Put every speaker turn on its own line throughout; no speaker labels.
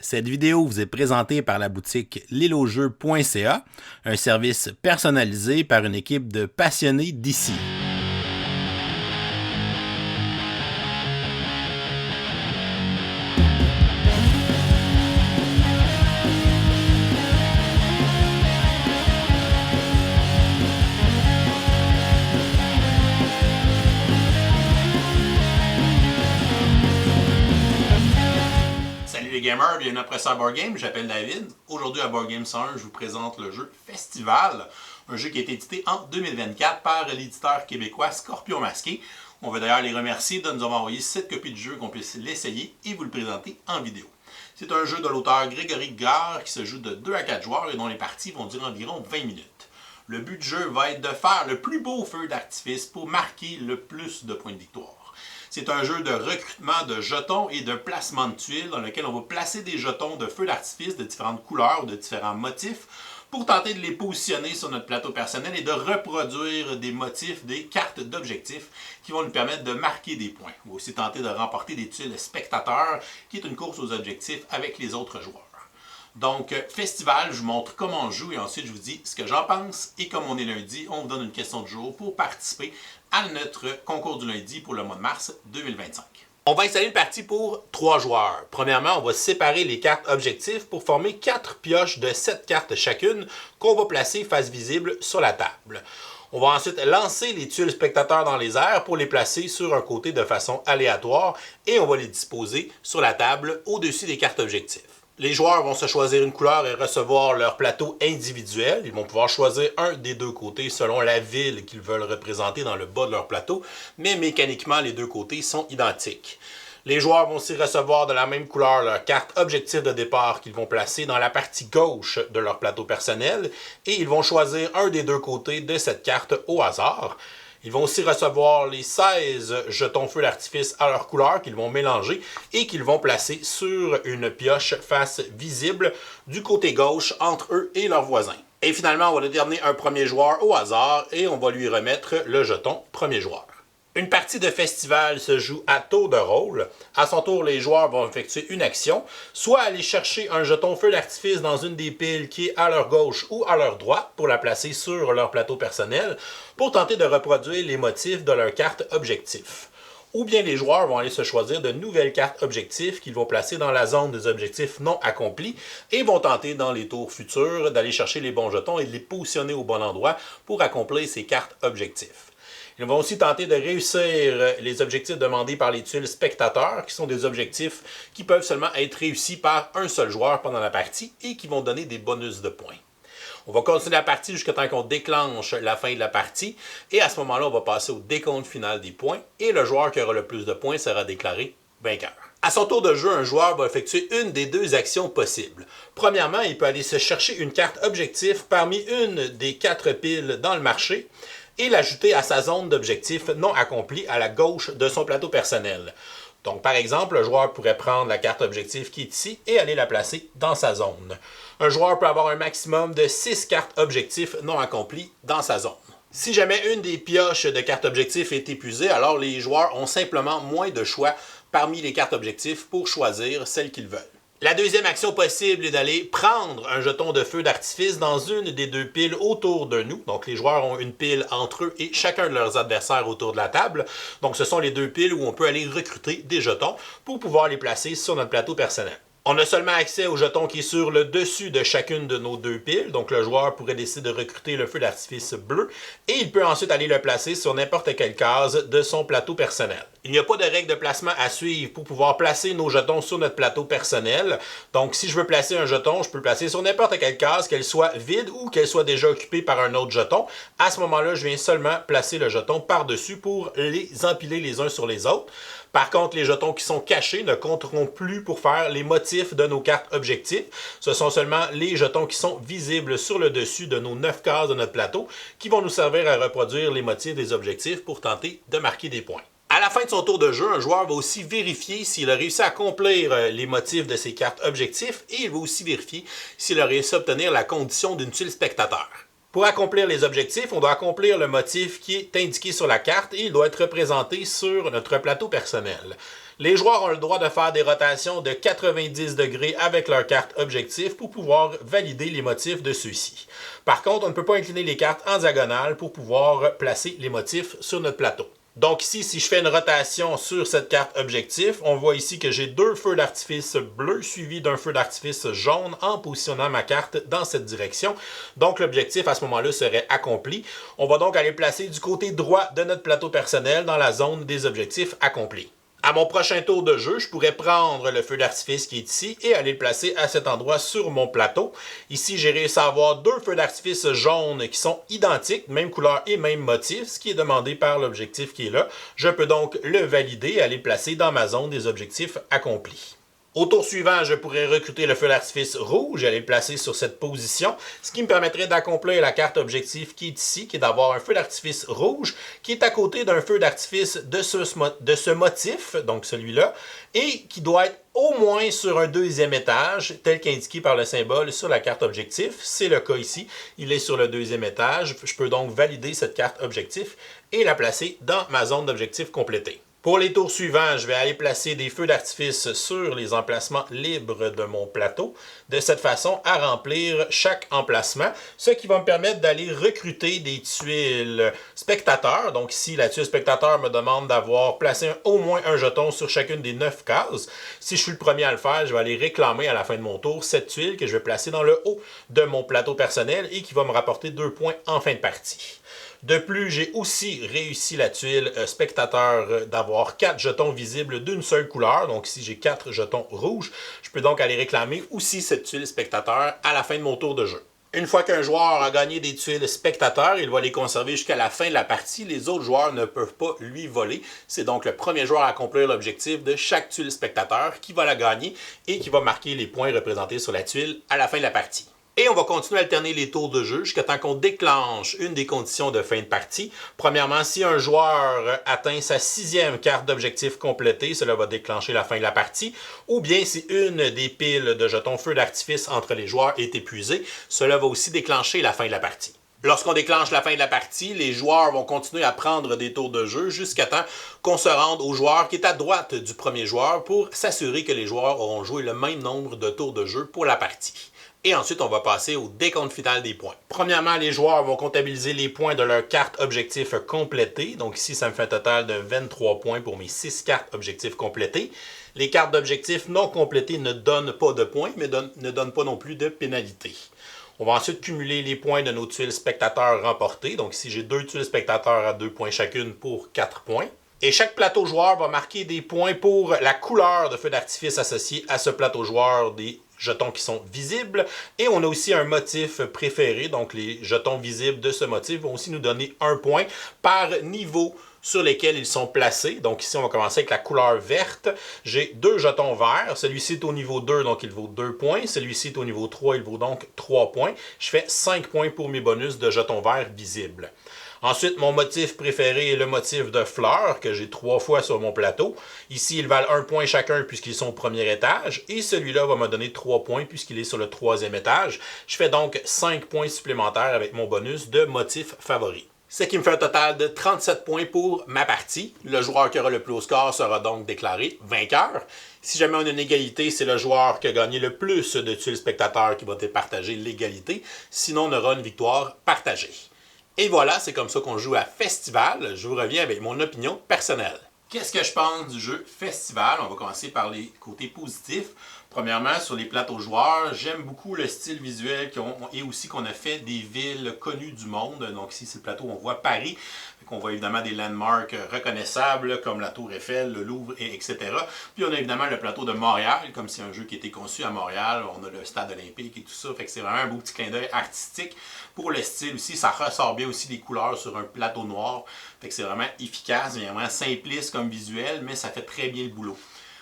Cette vidéo vous est présentée par la boutique liloujeux.ca, un service personnalisé par une équipe de passionnés d'ici.
Les gamers, bienvenue après ça à Board Game, j'appelle David. Aujourd'hui à Board Game 101, je vous présente le jeu Festival, un jeu qui a été édité en 2024 par l'éditeur québécois Scorpion Masqué. On veut d'ailleurs les remercier de nous avoir envoyé 7 copies de jeu qu'on puisse l'essayer et vous le présenter en vidéo. C'est un jeu de l'auteur Grégory Gare qui se joue de 2 à 4 joueurs et dont les parties vont durer environ 20 minutes. Le but du jeu va être de faire le plus beau feu d'artifice pour marquer le plus de points de victoire. C'est un jeu de recrutement de jetons et de placement de tuiles dans lequel on va placer des jetons de feux d'artifice de différentes couleurs ou de différents motifs pour tenter de les positionner sur notre plateau personnel et de reproduire des motifs, des cartes d'objectifs qui vont nous permettre de marquer des points. On va aussi tenter de remporter des tuiles spectateurs qui est une course aux objectifs avec les autres joueurs. Donc, Festival, je vous montre comment on joue et ensuite je vous dis ce que j'en pense. Et comme on est lundi, on vous donne une question du jour pour participer à notre concours du lundi pour le mois de mars 2025. On va installer une partie pour 3 joueurs. Premièrement, on va séparer les cartes objectifs pour former 4 pioches de 7 cartes chacune qu'on va placer face visible sur la table. On va ensuite lancer les tuiles spectateurs dans les airs pour les placer sur un côté de façon aléatoire et on va les disposer sur la table au-dessus des cartes objectifs. Les joueurs vont se choisir une couleur et recevoir leur plateau individuel. Ils vont pouvoir choisir un des deux côtés selon la ville qu'ils veulent représenter dans le bas de leur plateau, mais mécaniquement, les deux côtés sont identiques. Les joueurs vont aussi recevoir de la même couleur leur carte objectif de départ qu'ils vont placer dans la partie gauche de leur plateau personnel et ils vont choisir un des deux côtés de cette carte au hasard. Ils vont aussi recevoir les 16 jetons feu d'artifice à leur couleur qu'ils vont mélanger et qu'ils vont placer sur une pioche face visible du côté gauche entre eux et leurs voisins. Et finalement, on va déterminer un premier joueur au hasard et on va lui remettre le jeton premier joueur. Une partie de festival se joue à tour de rôle. À son tour, les joueurs vont effectuer une action, soit aller chercher un jeton feu d'artifice dans une des piles qui est à leur gauche ou à leur droite pour la placer sur leur plateau personnel pour tenter de reproduire les motifs de leur carte objectif. Ou bien les joueurs vont aller se choisir de nouvelles cartes objectifs qu'ils vont placer dans la zone des objectifs non accomplis et vont tenter dans les tours futurs d'aller chercher les bons jetons et de les positionner au bon endroit pour accomplir ces cartes objectifs. Ils vont aussi tenter de réussir les objectifs demandés par les tuiles spectateurs, qui sont des objectifs qui peuvent seulement être réussis par un seul joueur pendant la partie et qui vont donner des bonus de points. On va continuer la partie jusqu'à temps qu'on déclenche la fin de la partie et à ce moment-là, on va passer au décompte final des points et le joueur qui aura le plus de points sera déclaré vainqueur. À son tour de jeu, un joueur va effectuer une des deux actions possibles. Premièrement, il peut aller se chercher une carte objectif parmi une des 4 piles dans le marché et l'ajouter à sa zone d'objectifs non accomplie à la gauche de son plateau personnel. Donc, par exemple, le joueur pourrait prendre la carte objectif qui est ici et aller la placer dans sa zone. Un joueur peut avoir un maximum de 6 cartes objectifs non accomplies dans sa zone. Si jamais une des pioches de cartes objectifs est épuisée, alors les joueurs ont simplement moins de choix parmi les cartes objectifs pour choisir celles qu'ils veulent. La deuxième action possible est d'aller prendre un jeton de feu d'artifice dans une des 2 piles autour de nous. Donc les joueurs ont une pile entre eux et chacun de leurs adversaires autour de la table. Donc ce sont les 2 piles où on peut aller recruter des jetons pour pouvoir les placer sur notre plateau personnel. On a seulement accès au jeton qui est sur le dessus de chacune de nos 2 piles. Donc le joueur pourrait décider de recruter le feu d'artifice bleu et il peut ensuite aller le placer sur n'importe quelle case de son plateau personnel. Il n'y a pas de règle de placement à suivre pour pouvoir placer nos jetons sur notre plateau personnel. Donc si je veux placer un jeton, je peux le placer sur n'importe quelle case, qu'elle soit vide ou qu'elle soit déjà occupée par un autre jeton. À ce moment-là, je viens seulement placer le jeton par-dessus pour les empiler les uns sur les autres. Par contre, les jetons qui sont cachés ne compteront plus pour faire les motifs de nos cartes objectifs. Ce sont seulement les jetons qui sont visibles sur le dessus de nos 9 cases de notre plateau qui vont nous servir à reproduire les motifs des objectifs pour tenter de marquer des points. À la fin de son tour de jeu, un joueur va aussi vérifier s'il a réussi à accomplir les motifs de ses cartes objectifs et il va aussi vérifier s'il a réussi à obtenir la condition d'une tuile spectateur. Pour accomplir les objectifs, on doit accomplir le motif qui est indiqué sur la carte et il doit être représenté sur notre plateau personnel.
Les joueurs ont le droit de faire des rotations de 90 degrés avec leur carte objectif pour pouvoir valider les motifs de ceux-ci. Par contre, on ne peut pas incliner les cartes en diagonale pour pouvoir placer les motifs sur notre plateau. Donc ici, si je fais une rotation sur cette carte objectif, on voit ici que j'ai 2 feux d'artifice bleus suivis d'un feu d'artifice jaune en positionnant ma carte dans cette direction. Donc l'objectif à ce moment-là serait accompli. On va donc aller placer du côté droit de notre plateau personnel dans la zone des objectifs accomplis. À mon prochain tour de jeu, je pourrais prendre le feu d'artifice qui est ici et aller le placer à cet endroit sur mon plateau. Ici, j'ai réussi à avoir 2 feux d'artifice jaunes qui sont identiques, même couleur et même motif, ce qui est demandé par l'objectif qui est là. Je peux donc le valider et aller le placer dans ma zone des objectifs accomplis. Au tour suivant, je pourrais recruter le feu d'artifice rouge et aller le placer sur cette position, ce qui me permettrait d'accomplir la carte objectif qui est ici, qui est d'avoir un feu d'artifice rouge qui est à côté d'un feu d'artifice de ce motif, donc celui-là, et qui doit être au moins sur un 2e étage, tel qu'indiqué par le symbole sur la carte objectif. C'est le cas ici, il est sur le 2e étage. Je peux donc valider cette carte objectif et la placer dans ma zone d'objectif complétée. Pour les tours suivants, je vais aller placer des feux d'artifice sur les emplacements libres de mon plateau, de cette façon à remplir chaque emplacement, ce qui va me permettre d'aller recruter des tuiles spectateurs. Donc ici, la tuile spectateur me demande d'avoir placé au moins un jeton sur chacune des 9 cases. Si je suis le premier à le faire, je vais aller réclamer à la fin de mon tour cette tuile que je vais placer dans le haut de mon plateau personnel et qui va me rapporter 2 points en fin de partie. De plus, j'ai aussi réussi la tuile spectateur d'avoir 4 jetons visibles d'une seule couleur. Donc ici, j'ai 4 jetons rouges. Je peux donc aller réclamer aussi cette tuile spectateur à la fin de mon tour de jeu. Une fois qu'un joueur a gagné des tuiles spectateurs, il va les conserver jusqu'à la fin de la partie. Les autres joueurs ne peuvent pas lui voler. C'est donc le premier joueur à accomplir l'objectif de chaque tuile spectateur qui va la gagner et qui va marquer les points représentés sur la tuile à la fin de la partie. Et on va continuer à alterner les tours de jeu jusqu'à temps qu'on déclenche une des conditions de fin de partie. Premièrement, si un joueur atteint sa 6e carte d'objectif complétée, cela va déclencher la fin de la partie. Ou bien si une des piles de jetons feu d'artifice entre les joueurs est épuisée, cela va aussi déclencher la fin de la partie. Lorsqu'on déclenche la fin de la partie, les joueurs vont continuer à prendre des tours de jeu jusqu'à temps qu'on se rende au joueur qui est à droite du premier joueur pour s'assurer que les joueurs auront joué le même nombre de tours de jeu pour la partie. Et ensuite, on va passer au décompte final des points. Premièrement, les joueurs vont comptabiliser les points de leur carte objectif complétée. Donc ici, ça me fait un total de 23 points pour mes 6 cartes objectifs complétées. Les cartes d'objectifs non complétées ne donnent pas de points, mais ne donnent pas non plus de pénalité. On va ensuite cumuler les points de nos tuiles spectateurs remportées. Donc ici, j'ai 2 tuiles spectateurs à 2 points chacune pour 4 points. Et chaque plateau joueur va marquer des points pour la couleur de feu d'artifice associée à ce plateau joueur des jetons qui sont visibles. Et on a aussi un motif préféré, donc les jetons visibles de ce motif vont aussi nous donner 1 point par niveau sur lesquels ils sont placés. Donc ici, on va commencer avec la couleur verte. J'ai 2 jetons verts. Celui-ci est au niveau 2, donc il vaut 2 points. Celui-ci est au niveau 3, il vaut donc 3 points. Je fais 5 points pour mes bonus de jetons verts visibles. Ensuite, mon motif préféré est le motif de fleurs, que j'ai 3 fois sur mon plateau. Ici, ils valent 1 point chacun puisqu'ils sont au premier étage. Et celui-là va me donner 3 points puisqu'il est sur le 3e étage. Je fais donc 5 points supplémentaires avec mon bonus de motif favori. Ce qui me fait un total de 37 points pour ma partie. Le joueur qui aura le plus haut score sera donc déclaré vainqueur. Si jamais on a une égalité, c'est le joueur qui a gagné le plus de tuiles spectateurs qui va départager l'égalité. Sinon, on aura une victoire partagée. Et voilà, c'est comme ça qu'on joue à Festival. Je vous reviens avec mon opinion personnelle. Qu'est-ce que je pense du jeu Festival? On va commencer par les côtés positifs. Premièrement, sur les plateaux joueurs, j'aime beaucoup le style visuel et aussi qu'on a fait des villes connues du monde. Donc ici, c'est le plateau où on voit Paris. On voit évidemment des landmarks reconnaissables comme la Tour Eiffel, le Louvre, etc. Puis on a évidemment le plateau de Montréal, comme c'est un jeu qui a été conçu à Montréal. On a le stade olympique et tout ça. Fait que c'est vraiment un beau petit clin d'œil artistique. Pour le style aussi, ça ressort bien aussi les couleurs sur un plateau noir. Fait que c'est vraiment efficace, vraiment simpliste comme visuel, mais ça fait très bien le boulot.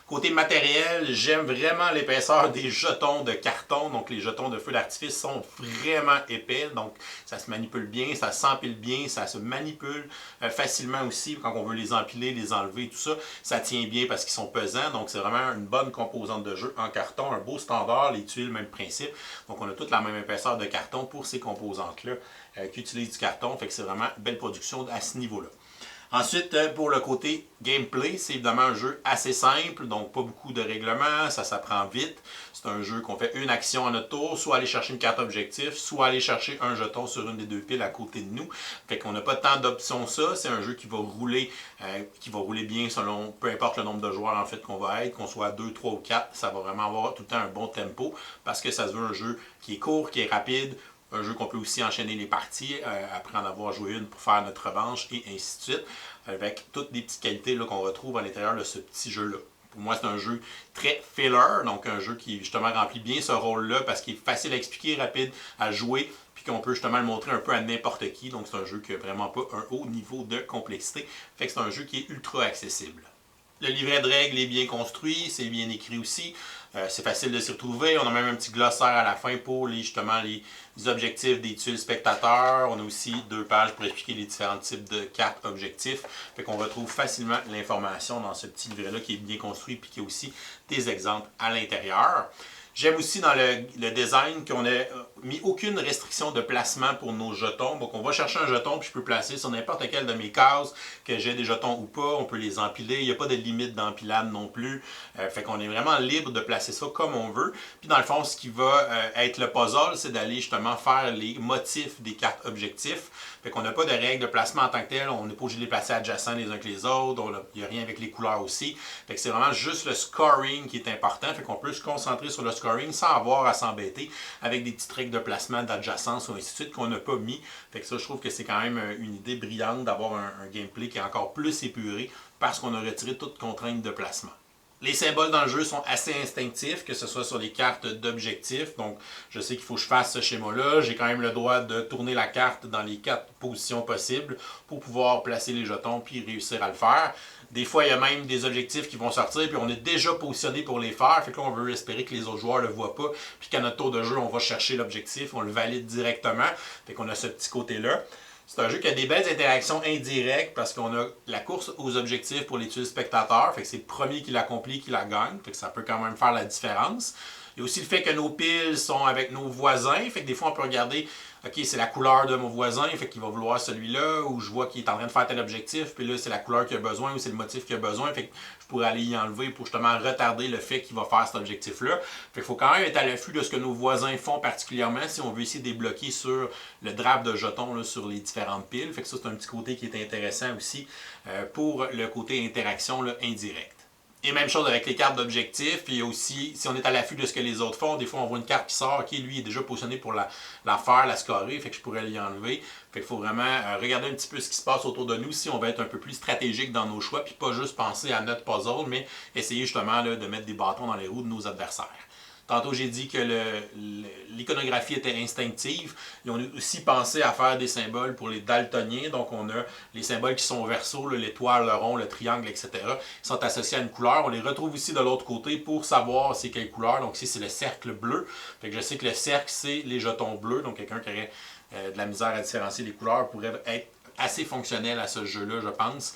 Côté matériel, j'aime vraiment l'épaisseur des jetons de carton. Donc les jetons de feu d'artifice sont vraiment épais. Donc ça se manipule bien, ça s'empile bien, ça se manipule facilement aussi. Quand on veut les empiler, les enlever, tout ça, ça tient bien parce qu'ils sont pesants. Donc c'est vraiment une bonne composante de jeu en carton. Un beau standard, les tuiles, même principe. Donc on a toute la même épaisseur de carton pour ces composantes-là qui utilisent du carton. Fait que c'est vraiment une belle production à ce niveau-là.
Ensuite, pour le côté gameplay, c'est évidemment un jeu assez simple, donc pas beaucoup de règlements, ça s'apprend vite. C'est un jeu qu'on fait une action à notre tour, soit aller chercher une carte objectif, soit aller chercher un jeton sur une des deux piles à côté de nous. Fait qu'on n'a pas tant d'options ça. C'est un jeu qui va rouler bien selon, peu importe le nombre de joueurs en fait qu'on va être, qu'on soit 2, 3 ou 4, ça va vraiment avoir tout le temps un bon tempo parce que ça se veut un jeu qui est court, qui est rapide. Un jeu qu'on peut aussi enchaîner les parties après en avoir joué une pour faire notre revanche et ainsi de suite, avec toutes les petites qualités qu'on retrouve à l'intérieur de ce petit jeu-là. Pour moi, c'est un jeu très filler, donc un jeu qui justement remplit bien ce rôle-là parce qu'il est facile à expliquer, rapide à jouer, puis qu'on peut justement le montrer un peu à n'importe qui. Donc c'est un jeu qui n'a vraiment pas un haut niveau de complexité, fait que c'est un jeu qui est ultra accessible. Le livret de règles est bien construit, c'est bien écrit aussi. C'est facile de s'y retrouver. On a même un petit glossaire à la fin pour justement les objectifs des tuiles spectateurs. On a aussi 2 pages pour expliquer les différents types de cartes objectifs. Fait qu'on retrouve facilement l'information dans ce petit livret-là qui est bien construit et qui a aussi des exemples à l'intérieur. J'aime aussi dans le design qu'on n'ait mis aucune restriction de placement pour nos jetons. Donc on va chercher un jeton puis je peux placer sur n'importe quelle de mes cases, que j'ai des jetons ou pas. On peut les empiler. Il n'y a pas de limite d'empilade non plus. Fait qu'on est vraiment libre de placer ça comme on veut. Puis dans le fond, ce qui va être le puzzle, c'est d'aller justement faire les motifs des cartes objectifs. Fait qu'on n'a pas de règles de placement en tant que tel. On n'est pas obligé de les placer adjacents les uns que les autres. Il n'y a rien avec les couleurs aussi. Fait que c'est vraiment juste le scoring qui est important. Fait qu'on peut se concentrer sur le scoring sans avoir à s'embêter avec des petites règles de placement, d'adjacence ou ainsi de suite qu'on n'a pas mis. Fait que ça, je trouve que c'est quand même une idée brillante d'avoir un gameplay qui est encore plus épuré parce qu'on a retiré toute contrainte de placement. Les symboles dans le jeu sont assez instinctifs, que ce soit sur les cartes d'objectifs. Donc, je sais qu'il faut que je fasse ce schéma-là. J'ai quand même le droit de tourner la carte dans les 4 positions possibles pour pouvoir placer les jetons puis réussir à le faire. Des fois, il y a même des objectifs qui vont sortir puis on est déjà positionné pour les faire. Fait que là, on veut espérer que les autres joueurs ne le voient pas puis qu'à notre tour de jeu, on va chercher l'objectif, on le valide directement. Fait qu'on a ce petit côté-là. C'est un jeu qui a des belles interactions indirectes parce qu'on a la course aux objectifs pour les tuiles spectateurs. Fait que c'est le premier qui l'accomplit qui la gagne. Fait que ça peut quand même faire la différence. Il y a aussi le fait que nos piles sont avec nos voisins. Fait que des fois, on peut regarder, OK, c'est la couleur de mon voisin, fait qu'il va vouloir celui-là, ou je vois qu'il est en train de faire tel objectif, puis là, c'est la couleur qu'il a besoin, ou c'est le motif qu'il a besoin, fait que je pourrais aller y enlever pour justement retarder le fait qu'il va faire cet objectif-là. Fait qu'il faut quand même être à l'affût de ce que nos voisins font particulièrement si on veut essayer de débloquer sur le draft de jetons là, sur les différentes piles. Fait que ça, c'est un petit côté qui est intéressant aussi pour le côté interaction là, indirecte. Et même chose avec les cartes d'objectifs. Puis aussi, si on est à l'affût de ce que les autres font, des fois on voit une carte qui sort, qui lui est déjà positionné pour la faire, la scorer, fait que je pourrais l'y enlever. Fait qu'il faut vraiment regarder un petit peu ce qui se passe autour de nous si on veut être un peu plus stratégique dans nos choix, puis pas juste penser à notre puzzle, mais essayer justement là, de mettre des bâtons dans les roues de nos adversaires. Tantôt, j'ai dit que l'iconographie était instinctive. Ils ont aussi pensé à faire des symboles pour les daltoniens. Donc, on a les symboles qui sont au verso, l'étoile, le rond, le triangle, etc. Ils sont associés à une couleur. On les retrouve aussi de l'autre côté pour savoir c'est quelle couleur. Donc, ici, c'est le cercle bleu. Fait que je sais que le cercle, c'est les jetons bleus. Donc, quelqu'un qui aurait de la misère à différencier les couleurs pourrait être assez fonctionnel à ce jeu-là, je pense.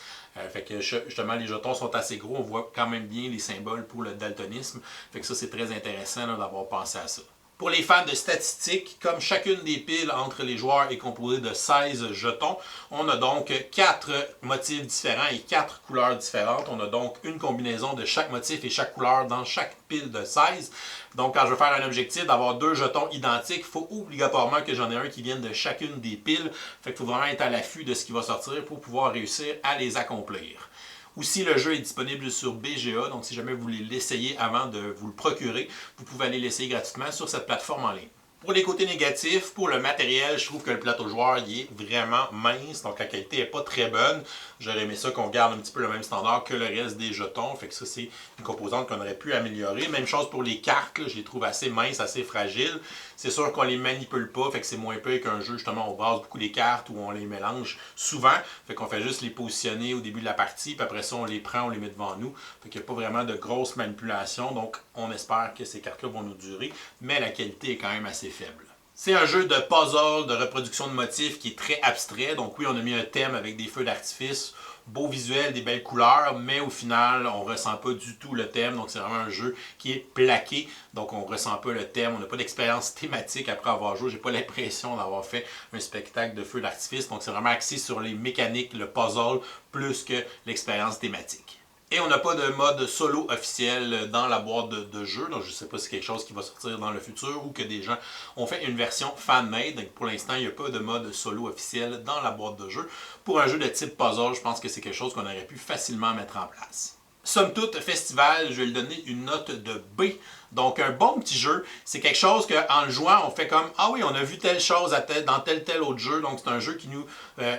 Fait que justement, les jetons sont assez gros. On voit quand même bien les symboles pour le daltonisme. Fait que ça, c'est très intéressant d'avoir pensé à ça. Pour les fans de statistiques, comme chacune des piles entre les joueurs est composée de 16 jetons, on a donc 4 motifs différents et 4 couleurs différentes. On a donc une combinaison de chaque motif et chaque couleur dans chaque pile de 16. Donc, quand je veux faire un objectif d'avoir 2 jetons identiques, il faut obligatoirement que j'en ai un qui vienne de chacune des piles. Fait qu'il faut vraiment être à l'affût de ce qui va sortir pour pouvoir réussir à les accomplir. Aussi, le jeu est disponible sur BGA, donc si jamais vous voulez l'essayer avant de vous le procurer, vous pouvez aller l'essayer gratuitement sur cette plateforme en ligne. Pour les côtés négatifs, pour le matériel, je trouve que le plateau joueur il est vraiment mince, donc la qualité n'est pas très bonne. J'aurais aimé ça qu'on garde un petit peu le même standard que le reste des jetons, fait que ça c'est une composante qu'on aurait pu améliorer. Même chose pour les cartes, là, je les trouve assez minces, assez fragiles. C'est sûr qu'on les manipule pas, fait que c'est moins peu qu'un jeu justement on brasse beaucoup les cartes ou on les mélange souvent, fait qu'on fait juste les positionner au début de la partie, puis après ça on les prend, on les met devant nous, fait qu'il n'y a pas vraiment de grosse manipulation, donc on espère que ces cartes-là vont nous durer, mais la qualité est quand même assez faible. C'est un jeu de puzzle, de reproduction de motifs qui est très abstrait. Donc oui, on a mis un thème avec des feux d'artifice. beau visuel, des belles couleurs, mais au final, on ne ressent pas du tout le thème. Donc, c'est vraiment un jeu qui est plaqué. Donc, on ne ressent pas le thème. On n'a pas d'expérience thématique après avoir joué. J'ai pas l'impression d'avoir fait un spectacle de feu d'artifice. Donc, c'est vraiment axé sur les mécaniques, le puzzle, plus que l'expérience thématique. Et on n'a pas de mode solo officiel dans la boîte de jeu. Donc, je ne sais pas si c'est quelque chose qui va sortir dans le futur ou que des gens ont fait une version fan-made. Donc, pour l'instant, il n'y a pas de mode solo officiel dans la boîte de jeu. Pour un jeu de type puzzle, je pense que c'est quelque chose qu'on aurait pu facilement mettre en place. Somme toute, festival, je vais lui donner une note de B. Donc, un bon petit jeu, c'est quelque chose qu'en le jouant, on fait comme « Ah oui, on a vu telle chose dans tel autre jeu. » Donc, c'est un jeu qui nous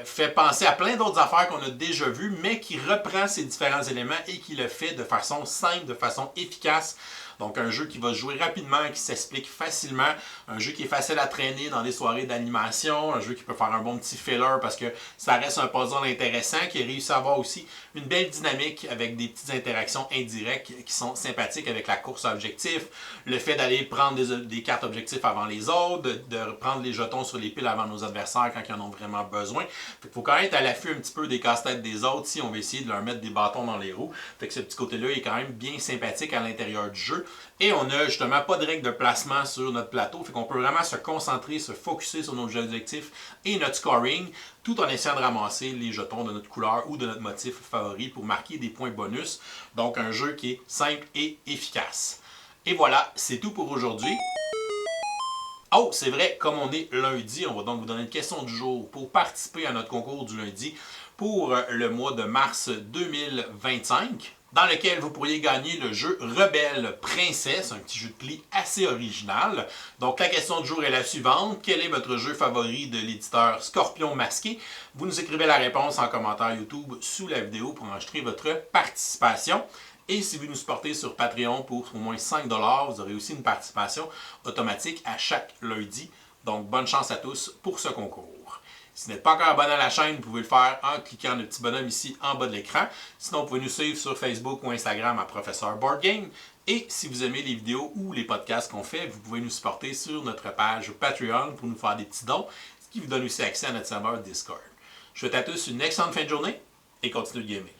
fait penser à plein d'autres affaires qu'on a déjà vues, mais qui reprend ces différents éléments et qui le fait de façon simple, de façon efficace. Donc, un jeu qui va se jouer rapidement, qui s'explique facilement, un jeu qui est facile à traîner dans des soirées d'animation, un jeu qui peut faire un bon petit filler parce que ça reste un puzzle intéressant, qui réussit à avoir aussi une belle dynamique avec des petites interactions indirectes qui sont sympathiques avec la course à objectifs, le fait d'aller prendre des cartes objectifs avant les autres, de prendre les jetons sur les piles avant nos adversaires quand ils en ont vraiment besoin. Il faut quand même être à l'affût un petit peu des casse-têtes des autres si on veut essayer de leur mettre des bâtons dans les roues. Fait que ce petit côté-là est quand même bien sympathique à l'intérieur du jeu. Et on n'a justement pas de règle de placement sur notre plateau, fait qu'on peut vraiment se concentrer, se focusser sur nos objectifs et notre scoring, tout en essayant de ramasser les jetons de notre couleur ou de notre motif favori pour marquer des points bonus. Donc un jeu qui est simple et efficace. Et voilà, c'est tout pour aujourd'hui. Oh, c'est vrai, comme on est lundi, on va donc vous donner une question du jour pour participer à notre concours du lundi pour le mois de mars 2025. Dans lequel vous pourriez gagner le jeu Rebelle Princesse, un petit jeu de clés assez original. Donc la question du jour est la suivante. Quel est votre jeu favori de l'éditeur Scorpion Masqué? Vous nous écrivez la réponse en commentaire YouTube sous la vidéo pour enregistrer votre participation. Et si vous nous supportez sur Patreon pour au moins 5$, vous aurez aussi une participation automatique à chaque lundi. Donc bonne chance à tous pour ce concours. Si vous n'êtes pas encore abonné à la chaîne, vous pouvez le faire en cliquant le petit bonhomme ici en bas de l'écran. Sinon, vous pouvez nous suivre sur Facebook ou Instagram à Professeur Board Game. Et si vous aimez les vidéos ou les podcasts qu'on fait, vous pouvez nous supporter sur notre page Patreon pour nous faire des petits dons, ce qui vous donne aussi accès à notre serveur Discord. Je vous souhaite à tous une excellente fin de journée et continuez de gamer.